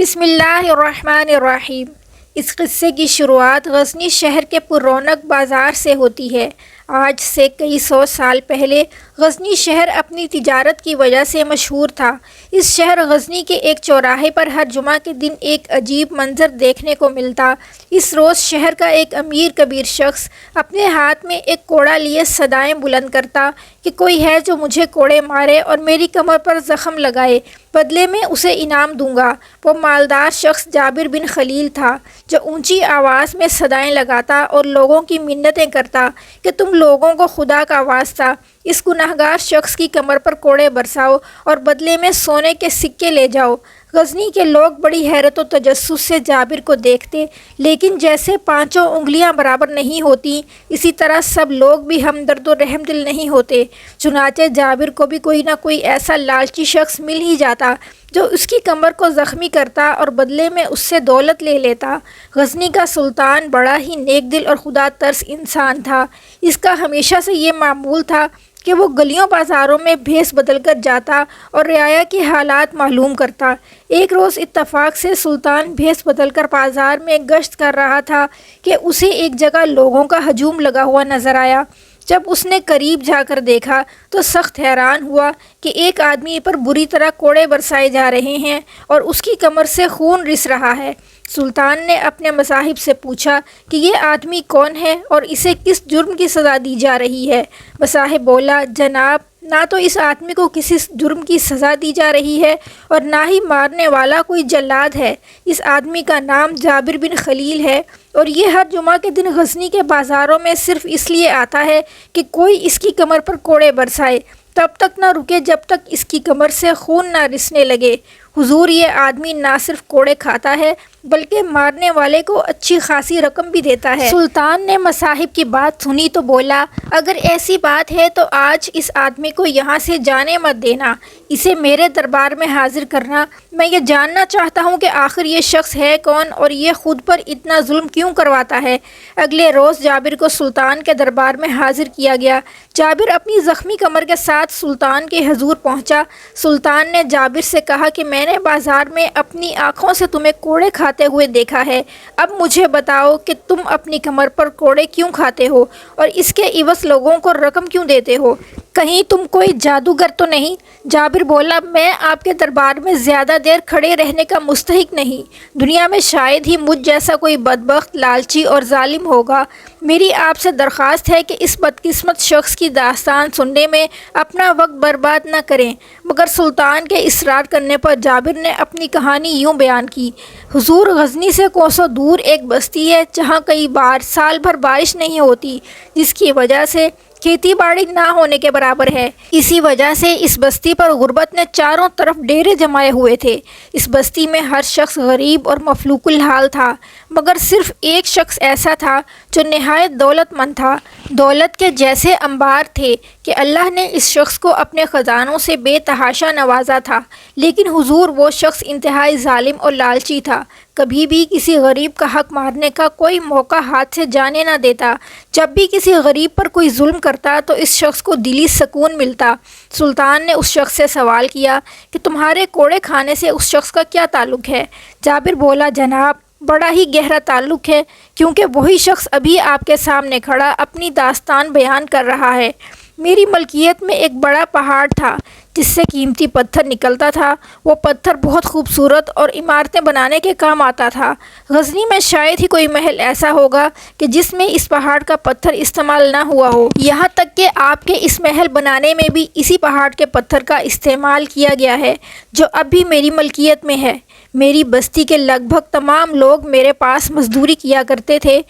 بسم اللہ الرحمن الرحیم۔ اس قصے کی شروعات غزنی شہر کے پر رونق بازار سے ہوتی ہے۔ آج سے کئی سو سال پہلے غزنی شہر اپنی تجارت کی وجہ سے مشہور تھا۔ اس شہر غزنی کے ایک چوراہے پر ہر جمعہ کے دن ایک عجیب منظر دیکھنے کو ملتا۔ اس روز شہر کا ایک امیر کبیر شخص اپنے ہاتھ میں ایک کوڑا لیے صدائیں بلند کرتا کہ کوئی ہے جو مجھے کوڑے مارے اور میری کمر پر زخم لگائے، بدلے میں اسے انعام دوں گا۔ وہ مالدار شخص جابر بن خلیل تھا جو اونچی آواز میں صدائیں لگاتا اور لوگوں کی منتیں کرتا کہ تم لوگوں کو خدا کا واسطہ اس گنہگار شخص کی کمر پر کوڑے برساؤ اور بدلے میں سونے کے سکے لے جاؤ۔ غزنی کے لوگ بڑی حیرت و تجسس سے جابر کو دیکھتے، لیکن جیسے پانچوں انگلیاں برابر نہیں ہوتی، اسی طرح سب لوگ بھی ہمدرد و رحم دل نہیں ہوتے۔ چنانچہ جابر کو بھی کوئی نہ کوئی ایسا لالچی شخص مل ہی جاتا جو اس کی کمر کو زخمی کرتا اور بدلے میں اس سے دولت لے لیتا۔ غزنی کا سلطان بڑا ہی نیک دل اور خدا ترس انسان تھا۔ اس کا ہمیشہ سے یہ معمول تھا کہ وہ گلیوں بازاروں میں بھیس بدل کر جاتا اور رعایا کے حالات معلوم کرتا۔ ایک روز اتفاق سے سلطان بھیس بدل کر بازار میں گشت کر رہا تھا کہ اسے ایک جگہ لوگوں کا ہجوم لگا ہوا نظر آیا۔ جب اس نے قریب جا کر دیکھا تو سخت حیران ہوا کہ ایک آدمی پر بری طرح کوڑے برسائے جا رہے ہیں اور اس کی کمر سے خون رس رہا ہے۔ سلطان نے اپنے مصاحب سے پوچھا کہ یہ آدمی کون ہے اور اسے کس جرم کی سزا دی جا رہی ہے؟ مصاحب بولا، جناب، نہ تو اس آدمی کو کسی جرم کی سزا دی جا رہی ہے اور نہ ہی مارنے والا کوئی جلاد ہے۔ اس آدمی کا نام جابر بن خلیل ہے اور یہ ہر جمعہ کے دن غزنی کے بازاروں میں صرف اس لیے آتا ہے کہ کوئی اس کی کمر پر کوڑے برسائے، تب تک نہ رکے جب تک اس کی کمر سے خون نہ رسنے لگے۔ حضور، یہ آدمی نہ صرف کوڑے کھاتا ہے بلکہ مارنے والے کو اچھی خاصی رقم بھی دیتا ہے۔ سلطان نے مصاحب کی بات سنی تو بولا، اگر ایسی بات ہے تو آج اس آدمی کو یہاں سے جانے مت دینا، اسے میرے دربار میں حاضر کرنا۔ میں یہ جاننا چاہتا ہوں کہ آخر یہ شخص ہے کون اور یہ خود پر اتنا ظلم کیوں کرواتا ہے۔ اگلے روز جابر کو سلطان کے دربار میں حاضر کیا گیا۔ جابر اپنی زخمی کمر کے ساتھ سلطان کے حضور پہنچا۔ سلطان نے جابر سے کہا کہ میں نے بازار میں اپنی آنکھوں سے تمہیں کوڑے کھاتے ہوئے دیکھا ہے۔ اب مجھے بتاؤ کہ تم اپنی کمر پر کوڑے کیوں کھاتے ہو اور اس کے عوض لوگوں کو رقم کیوں دیتے ہو؟ کہیں تم کوئی جادوگر تو نہیں؟ جابر بولا، میں آپ کے دربار میں زیادہ دیر کھڑے رہنے کا مستحق نہیں۔ دنیا میں شاید ہی مجھ جیسا کوئی بدبخت، لالچی اور ظالم ہوگا۔ میری آپ سے درخواست ہے کہ اس بدقسمت شخص کی داستان سننے میں اپنا وقت برباد نہ کریں۔ مگر سلطان کے اصرار کرنے پر جابر نے اپنی کہانی یوں بیان کی، حضور، غزنی سے کوسوں دور ایک بستی ہے جہاں کئی بار سال بھر بارش نہیں ہوتی، جس کی وجہ سے کھیتی باڑی نہ ہونے کے برابر ہے۔ اسی وجہ سے اس بستی پر غربت نے چاروں طرف ڈیرے جمائے ہوئے تھے۔ اس بستی میں ہر شخص غریب اور مفلوک الحال تھا، مگر صرف ایک شخص ایسا تھا جو نہایت دولت مند تھا۔ دولت کے جیسے انبار تھے کہ اللہ نے اس شخص کو اپنے خزانوں سے بے تحاشا نوازا تھا، لیکن حضور، وہ شخص انتہائی ظالم اور لالچی تھا۔ کبھی بھی کسی غریب کا حق مارنے کا کوئی موقع ہاتھ سے جانے نہ دیتا۔ جب بھی کسی غریب پر کوئی ظلم کرتا تو اس شخص کو دلی سکون ملتا۔ سلطان نے اس شخص سے سوال کیا کہ تمہارے کوڑے کھانے سے اس شخص کا کیا تعلق ہے؟ جابر بولا، جناب، بڑا ہی گہرا تعلق ہے، کیونکہ وہی شخص ابھی آپ کے سامنے کھڑا اپنی داستان بیان کر رہا ہے۔ میری ملکیت میں ایک بڑا پہاڑ تھا جس سے قیمتی پتھر نکلتا تھا۔ وہ پتھر بہت خوبصورت اور عمارتیں بنانے کے کام آتا تھا۔ غزنی میں شاید ہی کوئی محل ایسا ہوگا کہ جس میں اس پہاڑ کا پتھر استعمال نہ ہوا ہو۔ یہاں تک کہ آپ کے اس محل بنانے میں بھی اسی پہاڑ کے پتھر کا استعمال کیا گیا ہے جو اب بھی میری ملکیت میں ہے۔ میری بستی کے لگ بھگ تمام لوگ میرے پاس مزدوری کیا کرتے تھے۔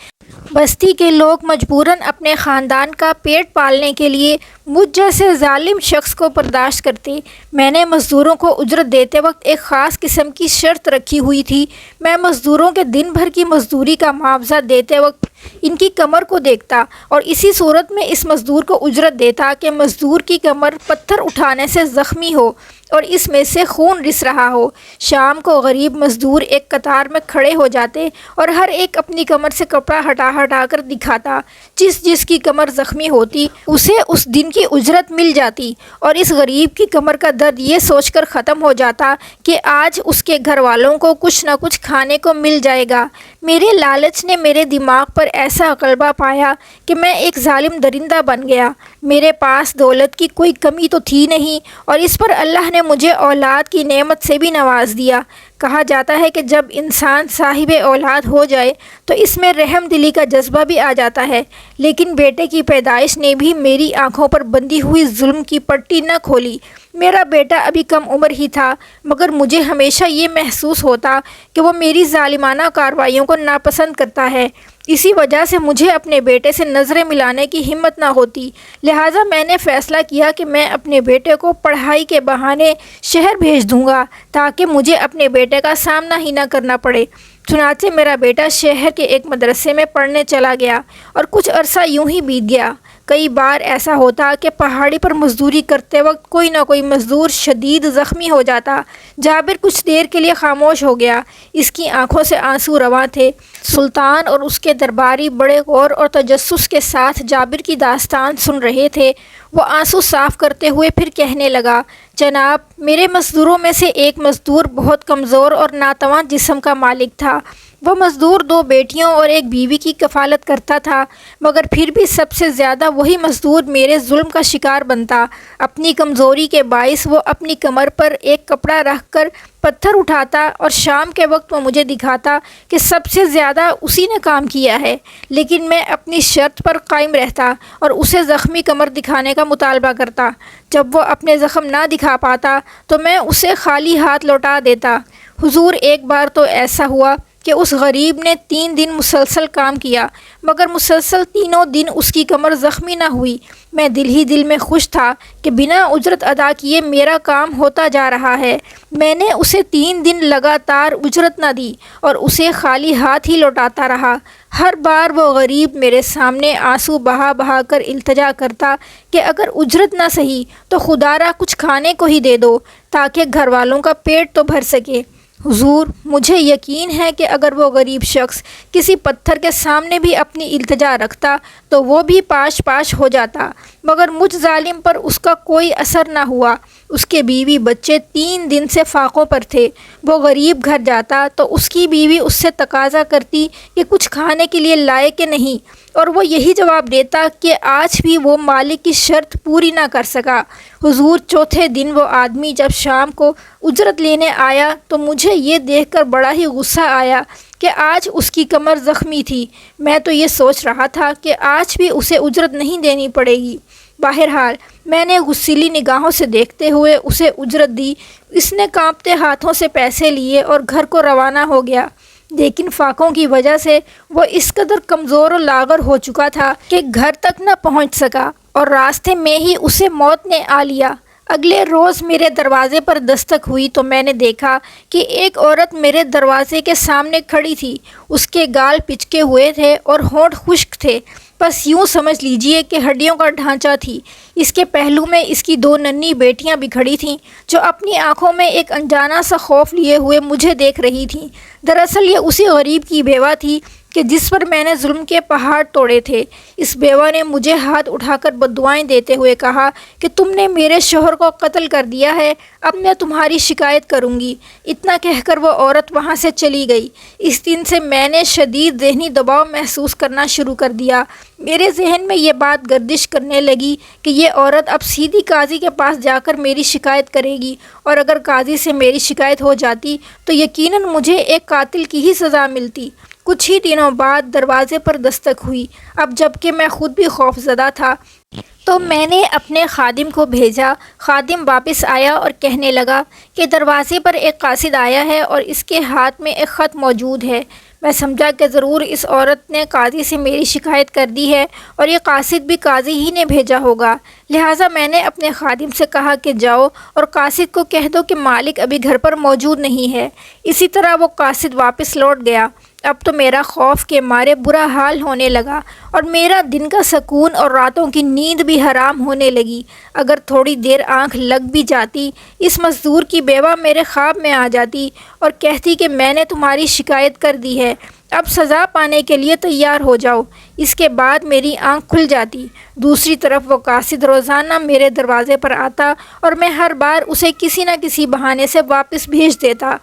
بستی کے لوگ مجبوراً اپنے خاندان کا پیٹ پالنے کے لیے مجھ جیسے ظالم شخص کو برداشت کرتے۔ میں نے مزدوروں کو اجرت دیتے وقت ایک خاص قسم کی شرط رکھی ہوئی تھی۔ میں مزدوروں کے دن بھر کی مزدوری کا معاوضہ دیتے وقت ان کی کمر کو دیکھتا اور اسی صورت میں اس مزدور کو اجرت دیتا کہ مزدور کی کمر پتھر اٹھانے سے زخمی ہو اور اس میں سے خون رس رہا ہو۔ شام کو غریب مزدور ایک قطار میں کھڑے ہو جاتے اور ہر ایک اپنی کمر سے کپڑا ہٹا ہٹا کر دکھاتا۔ جس کی کمر زخمی ہوتی اسے اس دن کی اجرت مل جاتی اور اس غریب کی کمر کا درد یہ سوچ کر ختم ہو جاتا کہ آج اس کے گھر والوں کو کچھ نہ کچھ کھانے کو مل جائے گا۔ میرے لالچ نے میرے دماغ پر ایسا غلبہ پایا کہ میں ایک ظالم درندہ بن گیا۔ میرے پاس دولت کی کوئی کمی تو تھی نہیں اور اس پر اللہ نے مجھے اولاد کی نعمت سے بھی نواز دیا۔ کہا جاتا ہے کہ جب انسان صاحب اولاد ہو جائے تو اس میں رحم دلی کا جذبہ بھی آ جاتا ہے، لیکن بیٹے کی پیدائش نے بھی میری آنکھوں پر بندھی ہوئی ظلم کی پٹی نہ کھولی۔ میرا بیٹا ابھی کم عمر ہی تھا، مگر مجھے ہمیشہ یہ محسوس ہوتا کہ وہ میری ظالمانہ کارروائیوں کو ناپسند کرتا ہے۔ اسی وجہ سے مجھے اپنے بیٹے سے نظریں ملانے کی ہمت نہ ہوتی، لہٰذا میں نے فیصلہ کیا کہ میں اپنے بیٹے کو پڑھائی کے بہانے شہر بھیج دوں گا تاکہ مجھے اپنے بیٹے کا سامنا ہی نہ کرنا پڑے۔ چنانچہ میرا بیٹا شہر کے ایک مدرسے میں پڑھنے چلا گیا اور کچھ عرصہ یوں ہی بیت گیا۔ کئی بار ایسا ہوتا کہ پہاڑی پر مزدوری کرتے وقت کوئی نہ کوئی مزدور شدید زخمی ہو جاتا۔ جابر کچھ دیر کے لیے خاموش ہو گیا، اس کی آنکھوں سے آنسو رواں تھے۔ سلطان اور اس کے درباری بڑے غور اور تجسس کے ساتھ جابر کی داستان سن رہے تھے۔ وہ آنسو صاف کرتے ہوئے پھر کہنے لگا، جناب، میرے مزدوروں میں سے ایک مزدور بہت کمزور اور ناتواں جسم کا مالک تھا۔ وہ مزدور 2 بیٹیوں اور ایک بیوی کی کفالت کرتا تھا، مگر پھر بھی سب سے زیادہ وہی مزدور میرے ظلم کا شکار بنتا۔ اپنی کمزوری کے باعث وہ اپنی کمر پر ایک کپڑا رکھ کر پتھر اٹھاتا اور شام کے وقت وہ مجھے دکھاتا کہ سب سے زیادہ اسی نے کام کیا ہے، لیکن میں اپنی شرط پر قائم رہتا اور اسے زخمی کمر دکھانے کا مطالبہ کرتا۔ جب وہ اپنے زخم نہ دکھا پاتا تو میں اسے خالی ہاتھ لوٹا دیتا۔ حضور، ایک بار تو ایسا ہوا کہ اس غریب نے 3 دن مسلسل کام کیا، مگر مسلسل تینوں دن اس کی کمر زخمی نہ ہوئی۔ میں دل ہی دل میں خوش تھا کہ بنا اجرت ادا کیے میرا کام ہوتا جا رہا ہے۔ میں نے اسے 3 دن لگاتار اجرت نہ دی اور اسے خالی ہاتھ ہی لوٹاتا رہا۔ ہر بار وہ غریب میرے سامنے آنسو بہا بہا کر التجا کرتا کہ اگر اجرت نہ سہی تو خدا را کچھ کھانے کو ہی دے دو تاکہ گھر والوں کا پیٹ تو بھر سکے۔ حضور، مجھے یقین ہے کہ اگر وہ غریب شخص کسی پتھر کے سامنے بھی اپنی التجا رکھتا تو وہ بھی پاش پاش ہو جاتا، مگر مجھ ظالم پر اس کا کوئی اثر نہ ہوا۔ اس کے بیوی بچے 3 دن سے فاقوں پر تھے۔ وہ غریب گھر جاتا تو اس کی بیوی اس سے تقاضا کرتی کہ کچھ کھانے کے لیے لائے کہ نہیں، اور وہ یہی جواب دیتا کہ آج بھی وہ مالک کی شرط پوری نہ کر سکا۔ حضور، چوتھے دن وہ آدمی جب شام کو اجرت لینے آیا تو مجھے یہ دیکھ کر بڑا ہی غصہ آیا کہ آج اس کی کمر زخمی تھی۔ میں تو یہ سوچ رہا تھا کہ آج بھی اسے اجرت نہیں دینی پڑے گی۔ بہرحال میں نے غصیلی نگاہوں سے دیکھتے ہوئے اسے اجرت دی۔ اس نے کانپتے ہاتھوں سے پیسے لیے اور گھر کو روانہ ہو گیا، لیکن فاقوں کی وجہ سے وہ اس قدر کمزور اور لاغر ہو چکا تھا کہ گھر تک نہ پہنچ سکا اور راستے میں ہی اسے موت نے آ لیا۔ اگلے روز میرے دروازے پر دستک ہوئی تو میں نے دیکھا کہ ایک عورت میرے دروازے کے سامنے کھڑی تھی۔ اس کے گال پچکے ہوئے تھے اور ہونٹ خشک تھے، بس یوں سمجھ لیجئے کہ ہڈیوں کا ڈھانچہ تھی۔ اس کے پہلو میں اس کی 2 ننھی بیٹیاں بھی کھڑی تھیں جو اپنی آنکھوں میں ایک انجانا سا خوف لیے ہوئے مجھے دیکھ رہی تھیں۔ دراصل یہ اسی غریب کی بیوہ تھی کہ جس پر میں نے ظلم کے پہاڑ توڑے تھے۔ اس بیوہ نے مجھے ہاتھ اٹھا کر بددعائیں دیتے ہوئے کہا کہ تم نے میرے شوہر کو قتل کر دیا ہے، اب میں تمہاری شکایت کروں گی۔ اتنا کہہ کر وہ عورت وہاں سے چلی گئی۔ اس دن سے میں نے شدید ذہنی دباؤ محسوس کرنا شروع کر دیا۔ میرے ذہن میں یہ بات گردش کرنے لگی کہ یہ عورت اب سیدھی قاضی کے پاس جا کر میری شکایت کرے گی، اور اگر قاضی سے میری شکایت ہو جاتی تو یقیناً مجھے ایک قاتل کی ہی سزا ملتی۔ کچھ ہی دنوں بعد دروازے پر دستک ہوئی۔ اب جب کہ میں خود بھی خوف زدہ تھا تو میں نے اپنے خادم کو بھیجا۔ خادم واپس آیا اور کہنے لگا کہ دروازے پر ایک قاصد آیا ہے اور اس کے ہاتھ میں ایک خط موجود ہے۔ میں سمجھا کہ ضرور اس عورت نے قاضی سے میری شکایت کر دی ہے اور یہ قاصد بھی قاضی ہی نے بھیجا ہوگا، لہٰذا میں نے اپنے خادم سے کہا کہ جاؤ اور قاصد کو کہہ دو کہ مالک ابھی گھر پر موجود نہیں ہے۔ اسی طرح وہ قاصد واپس لوٹ گیا۔ اب تو میرا خوف کے مارے برا حال ہونے لگا اور میرا دن کا سکون اور راتوں کی نیند بھی حرام ہونے لگی۔ اگر تھوڑی دیر آنکھ لگ بھی جاتی، اس مزدور کی بیوہ میرے خواب میں آ جاتی اور کہتی کہ میں نے تمہاری شکایت کر دی ہے، اب سزا پانے کے لیے تیار ہو جاؤ۔ اس کے بعد میری آنکھ کھل جاتی۔ دوسری طرف وہ قاصد روزانہ میرے دروازے پر آتا اور میں ہر بار اسے کسی نہ کسی بہانے سے واپس بھیج دیتا،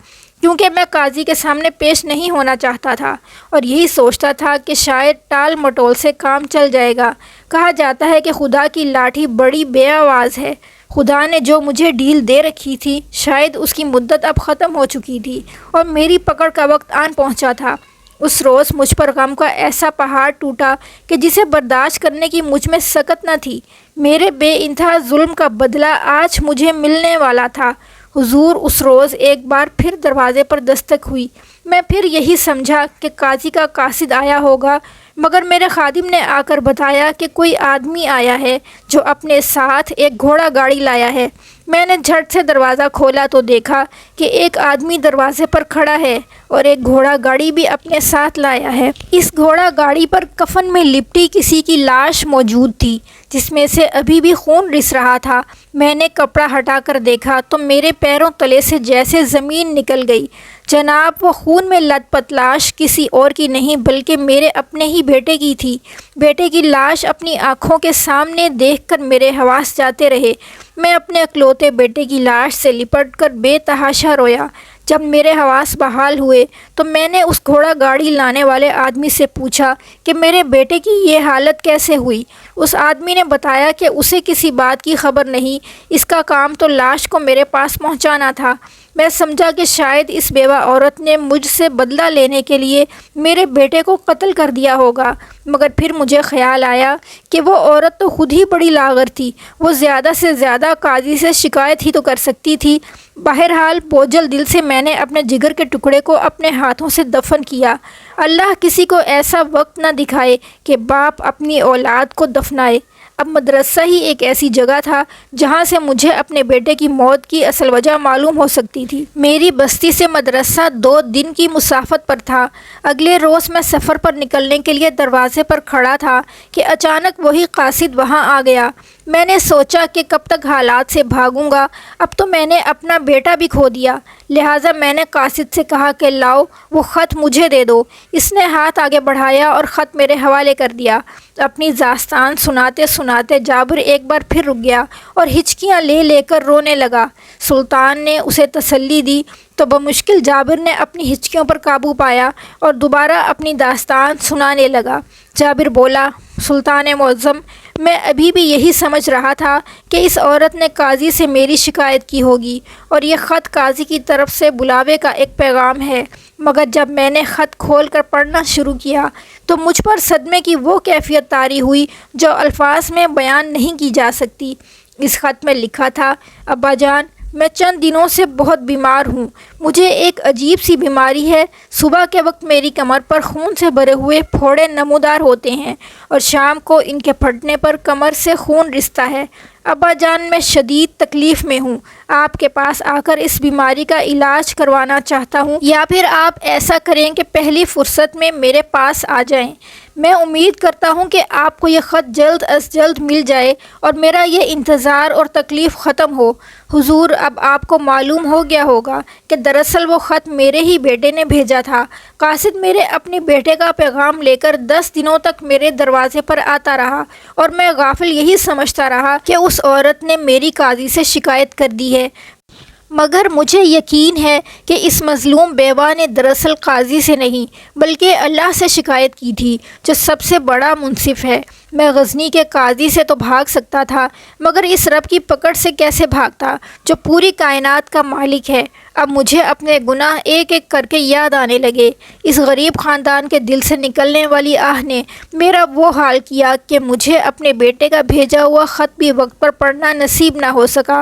کیونکہ میں قاضی کے سامنے پیش نہیں ہونا چاہتا تھا اور یہی سوچتا تھا کہ شاید ٹال مٹول سے کام چل جائے گا۔ کہا جاتا ہے کہ خدا کی لاٹھی بڑی بے آواز ہے۔ خدا نے جو مجھے ڈیل دے رکھی تھی، شاید اس کی مدت اب ختم ہو چکی تھی اور میری پکڑ کا وقت آن پہنچا تھا۔ اس روز مجھ پر غم کا ایسا پہاڑ ٹوٹا کہ جسے برداشت کرنے کی مجھ میں سکت نہ تھی۔ میرے بے انتہا ظلم کا بدلہ آج مجھے ملنے والا تھا۔ حضور، اس روز ایک بار پھر دروازے پر دستک ہوئی۔ میں پھر یہی سمجھا کہ قاضی کا قاصد آیا ہوگا، مگر میرے خادم نے آ کر بتایا کہ کوئی آدمی آیا ہے جو اپنے ساتھ ایک گھوڑا گاڑی لایا ہے۔ میں نے جھٹ سے دروازہ کھولا تو دیکھا کہ ایک آدمی دروازے پر کھڑا ہے اور ایک گھوڑا گاڑی بھی اپنے ساتھ لایا ہے۔ اس گھوڑا گاڑی پر کفن میں لپٹی کسی کی لاش موجود تھی، جس میں سے ابھی بھی خون رس رہا تھا۔ میں نے کپڑا ہٹا کر دیکھا تو میرے پیروں تلے سے جیسے زمین نکل گئی۔ جناب، وہ خون میں لت پت لاش کسی اور کی نہیں بلکہ میرے اپنے ہی بیٹے کی تھی۔ بیٹے کی لاش اپنی آنکھوں کے سامنے دیکھ کر میرے حواس جاتے رہے۔ میں اپنے اکلوتے بیٹے کی لاش سے لپٹ کر بے تحاشا رویا۔ جب میرے حواس بحال ہوئے تو میں نے اس گھوڑا گاڑی لانے والے آدمی سے پوچھا کہ میرے بیٹے کی یہ حالت کیسے ہوئی۔ اس آدمی نے بتایا کہ اسے کسی بات کی خبر نہیں، اس کا کام تو لاش کو میرے پاس پہنچانا تھا۔ میں سمجھا کہ شاید اس بیوہ عورت نے مجھ سے بدلہ لینے کے لیے میرے بیٹے کو قتل کر دیا ہوگا، مگر پھر مجھے خیال آیا کہ وہ عورت تو خود ہی بڑی لاغر تھی، وہ زیادہ سے زیادہ قاضی سے شکایت ہی تو کر سکتی تھی۔ بہرحال بوجھل دل سے میں نے اپنے جگر کے ٹکڑے کو اپنے ہاتھوں سے دفن کیا۔ اللہ کسی کو ایسا وقت نہ دکھائے کہ باپ اپنی اولاد کو دفنائے۔ اب مدرسہ ہی ایک ایسی جگہ تھا جہاں سے مجھے اپنے بیٹے کی موت کی اصل وجہ معلوم ہو سکتی تھی۔ میری بستی سے مدرسہ 2 دن کی مسافت پر تھا۔ اگلے روز میں سفر پر نکلنے کے لیے دروازے پر کھڑا تھا کہ اچانک وہی قاصد وہاں آ گیا۔ میں نے سوچا کہ کب تک حالات سے بھاگوں گا، اب تو میں نے اپنا بیٹا بھی کھو دیا، لہٰذا میں نے قاصد سے کہا کہ لاؤ وہ خط مجھے دے دو۔ اس نے ہاتھ آگے بڑھایا اور خط میرے حوالے کر دیا۔ اپنی داستان سناتے سناتے جابر ایک بار پھر رک گیا اور ہچکیاں لے لے کر رونے لگا۔ سلطان نے اسے تسلی دی تو بمشکل جابر نے اپنی ہچکیوں پر قابو پایا اور دوبارہ اپنی داستان سنانے لگا۔ جابر بولا، سلطان معظم، میں ابھی بھی یہی سمجھ رہا تھا کہ اس عورت نے قاضی سے میری شکایت کی ہوگی اور یہ خط قاضی کی طرف سے بلاوے کا ایک پیغام ہے، مگر جب میں نے خط کھول کر پڑھنا شروع کیا تو مجھ پر صدمے کی وہ کیفیت طاری ہوئی جو الفاظ میں بیان نہیں کی جا سکتی۔ اس خط میں لکھا تھا، ابا جان، میں چند دنوں سے بہت بیمار ہوں، مجھے ایک عجیب سی بیماری ہے۔ صبح کے وقت میری کمر پر خون سے بھرے ہوئے پھوڑے نمودار ہوتے ہیں اور شام کو ان کے پھٹنے پر کمر سے خون رستا ہے۔ ابا جان، میں شدید تکلیف میں ہوں، آپ کے پاس آ کر اس بیماری کا علاج کروانا چاہتا ہوں، یا پھر آپ ایسا کریں کہ پہلی فرصت میں میرے پاس آ جائیں۔ میں امید کرتا ہوں کہ آپ کو یہ خط جلد از جلد مل جائے اور میرا یہ انتظار اور تکلیف ختم ہو۔ حضور، اب آپ کو معلوم ہو گیا ہوگا کہ دراصل وہ خط میرے ہی بیٹے نے بھیجا تھا۔ قاصد میرے اپنے بیٹے کا پیغام لے کر 10 دنوں تک میرے دروازے پر آتا رہا اور میں غافل یہی سمجھتا رہا کہ اس عورت نے میری قاضی سے شکایت کر دی ہے، مگر مجھے یقین ہے کہ اس مظلوم بیوہ نے دراصل قاضی سے نہیں بلکہ اللہ سے شکایت کی تھی، جو سب سے بڑا منصف ہے۔ میں غزنی کے قاضی سے تو بھاگ سکتا تھا، مگر اس رب کی پکڑ سے کیسے بھاگتا جو پوری کائنات کا مالک ہے۔ اب مجھے اپنے گناہ ایک ایک کر کے یاد آنے لگے۔ اس غریب خاندان کے دل سے نکلنے والی آہ نے میرا وہ حال کیا کہ مجھے اپنے بیٹے کا بھیجا ہوا خط بھی وقت پر پڑھنا نصیب نہ ہو سکا۔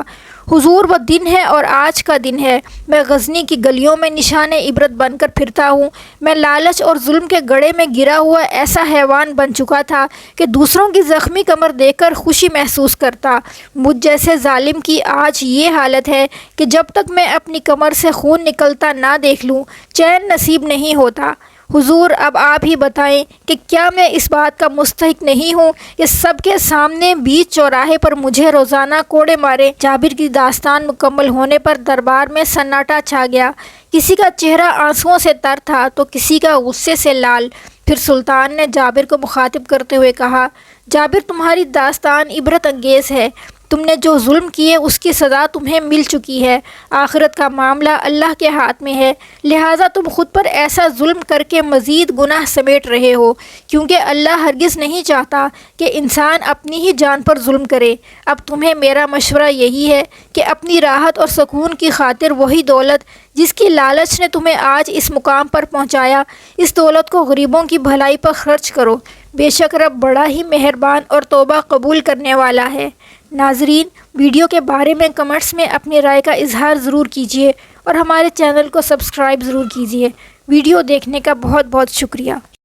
حضور، وہ دن ہے اور آج کا دن ہے۔ میں غزنی کی گلیوں میں نشان عبرت بن کر پھرتا ہوں۔ میں لالچ اور ظلم کے گڑھے میں گرا ہوا ایسا حیوان بن چکا تھا کہ دوسروں کی زخمی کمر دیکھ کر خوشی محسوس کرتا۔ مجھ جیسے ظالم کی آج یہ حالت ہے کہ جب تک میں اپنی کمر سے خون نکلتا نہ دیکھ لوں چین نصیب نہیں ہوتا۔ حضور اب آپ ہی بتائیں کہ کیا میں اس بات کا مستحق نہیں ہوں کہ سب کے سامنے بیچ چوراہے پر مجھے روزانہ کوڑے مارے؟ جابر کی داستان مکمل ہونے پر دربار میں سناٹا چھا گیا۔ کسی کا چہرہ آنسوؤں سے تر تھا تو کسی کا غصے سے لال۔ پھر سلطان نے جابر کو مخاطب کرتے ہوئے کہا، جابر تمہاری داستان عبرت انگیز ہے۔ تم نے جو ظلم کیے اس کی سزا تمہیں مل چکی ہے۔ آخرت کا معاملہ اللہ کے ہاتھ میں ہے، لہٰذا تم خود پر ایسا ظلم کر کے مزید گناہ سمیٹ رہے ہو، کیونکہ اللہ ہرگز نہیں چاہتا کہ انسان اپنی ہی جان پر ظلم کرے۔ اب تمہیں میرا مشورہ یہی ہے کہ اپنی راحت اور سکون کی خاطر وہی دولت جس کی لالچ نے تمہیں آج اس مقام پر پہنچایا، اس دولت کو غریبوں کی بھلائی پر خرچ کرو۔ بے شک رب بڑا ہی مہربان اور توبہ قبول کرنے والا ہے۔ ناظرین، ویڈیو کے بارے میں کمنٹس میں اپنی رائے کا اظہار ضرور کیجیے اور ہمارے چینل کو سبسکرائب ضرور کیجیے۔ ویڈیو دیکھنے کا بہت بہت شکریہ۔